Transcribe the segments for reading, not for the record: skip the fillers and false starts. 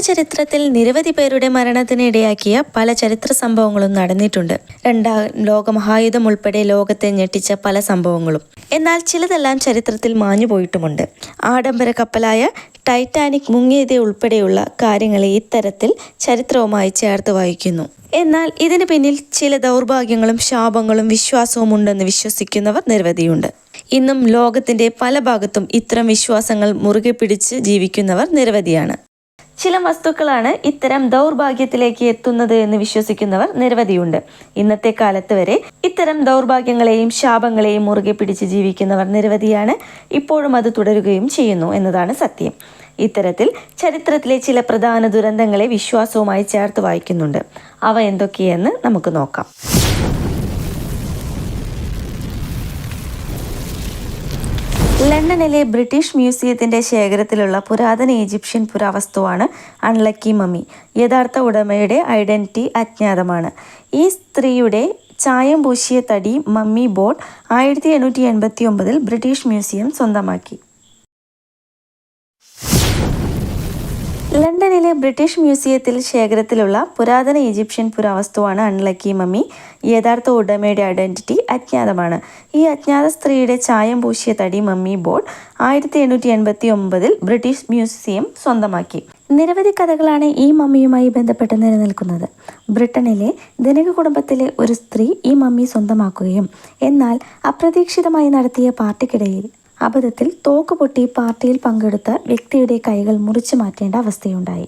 ചരിത്രത്തിൽ നിരവധി പേരുടെ മരണത്തിന് ഇടയാക്കിയ പല ചരിത്ര സംഭവങ്ങളും നടന്നിട്ടുണ്ട്. രണ്ടാം ലോകമഹായുധം ഉൾപ്പെടെ ലോകത്തെ ഞെട്ടിച്ച പല സംഭവങ്ങളും. എന്നാൽ ചിലതെല്ലാം ചരിത്രത്തിൽ മാഞ്ഞുപോയിട്ടുമുണ്ട്. ആഡംബര കപ്പലായ ടൈറ്റാനിക് മുങ്ങിയത് ഉൾപ്പെടെയുള്ള കാര്യങ്ങളെ ഇത്തരത്തിൽ ചരിത്രവുമായി ചേർത്ത് വായിക്കുന്നു. എന്നാൽ ഇതിന് പിന്നിൽ ചില ദൗർഭാഗ്യങ്ങളും ശാപങ്ങളും വിശ്വാസവും ഉണ്ടെന്ന് വിശ്വസിക്കുന്നവർ നിരവധിയുണ്ട്. ഇന്നും ലോകത്തിന്റെ പല ഭാഗത്തും ഇത്തരം വിശ്വാസങ്ങൾ മുറുകെ പിടിച്ച് ജീവിക്കുന്നവർ നിരവധിയാണ്. ചില വസ്തുക്കളാണ് ഇത്തരം ദൗർഭാഗ്യത്തിലേക്ക് എത്തുന്നത് എന്ന് വിശ്വസിക്കുന്നവർ നിരവധിയുണ്ട്. ഇന്നത്തെ കാലത്ത് വരെ ഇത്തരം ദൗർഭാഗ്യങ്ങളെയും ശാപങ്ങളെയും മുറുകെ പിടിച്ച് ജീവിക്കുന്നവർ നിരവധിയാണ്. ഇപ്പോഴും അത് തുടരുകയും ചെയ്യുന്നു എന്നതാണ് സത്യം. ഇത്തരത്തിൽ ചരിത്രത്തിലെ ചില പ്രധാന ദുരന്തങ്ങളെ വിശ്വാസവുമായി ചേർത്ത് വായിക്കുന്നുണ്ട്. അവ എന്തൊക്കെയെന്ന് നമുക്ക് നോക്കാം. ലണ്ടനിലെ ബ്രിട്ടീഷ് മ്യൂസിയത്തിന്റെ ശേഖരത്തിലുള്ള പുരാതന ഈജിപ്ഷ്യൻ പുരാവസ്തുവാണ് അൺലക്കി മമ്മി. യഥാർത്ഥ ഉടമയുടെ ഐഡന്റിറ്റി അജ്ഞാതമാണ്. ഈ സ്ത്രീയുടെ ചായം പൂശിയ തടി മമ്മി ബോർഡ് 1889 ബ്രിട്ടീഷ് മ്യൂസിയം സ്വന്തമാക്കി. ലണ്ടനിലെ ബ്രിട്ടീഷ് മ്യൂസിയത്തിൽ ശേഖരത്തിലുള്ള പുരാതന ഈജിപ്ഷ്യൻ പുരാവസ്തുവാണ് അൺലക്കി മമ്മി. യഥാർത്ഥ ഉടമയുടെ ഐഡന്റിറ്റി അജ്ഞാതമാണ്. ഈ അജ്ഞാത സ്ത്രീയുടെ ചായം പൂശിയ തടി മമ്മി ബോർഡ് 1889 ബ്രിട്ടീഷ് മ്യൂസിയം സ്വന്തമാക്കി. നിരവധി കഥകളാണ് ഈ മമ്മിയുമായി ബന്ധപ്പെട്ട് നിലനിൽക്കുന്നത്. ബ്രിട്ടനിലെ ധനിക കുടുംബത്തിലെ ഒരു സ്ത്രീ ഈ മമ്മി സ്വന്തമാക്കുകയും എന്നാൽ അപ്രതീക്ഷിതമായി നടത്തിയ പാർട്ടിക്കിടയിൽ അബദ്ധത്തിൽ തോക്ക് പൊട്ടി പാർട്ടിയിൽ പങ്കെടുത്ത വ്യക്തിയുടെ കൈകൾ മുറിച്ചു മാറ്റേണ്ട അവസ്ഥയുണ്ടായി.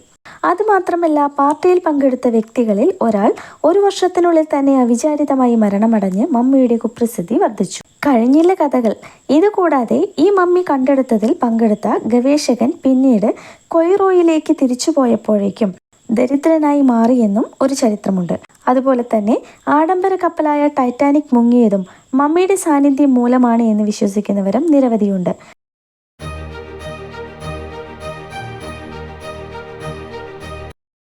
അതുമാത്രമല്ല, പാർട്ടിയിൽ പങ്കെടുത്ത വ്യക്തികളിൽ ഒരാൾ 1 വർഷത്തിനുള്ളിൽ തന്നെ അവിചാരിതമായി മരണമടഞ്ഞ് മമ്മിയുടെ കുപ്രസിദ്ധി വർദ്ധിച്ചു. കഴിഞ്ഞില്ല കഥകൾ. ഇതുകൂടാതെ ഈ മമ്മി കണ്ടെടുത്തതിൽ പങ്കെടുത്ത ഗവേഷകൻ പിന്നീട് കൊയ്റോയിലേക്ക് തിരിച്ചുപോയപ്പോഴേക്കും ദരിദ്രനായി മാറിയെന്നും ഒരു ചരിത്രമുണ്ട്. അതുപോലെ തന്നെ ആഡംബര കപ്പലായ ടൈറ്റാനിക് മുങ്ങിയതും മമ്മിയുടെ സാന്നിധ്യം മൂലമാണ് എന്ന് വിശ്വസിക്കുന്നവരും നിരവധിയുണ്ട്.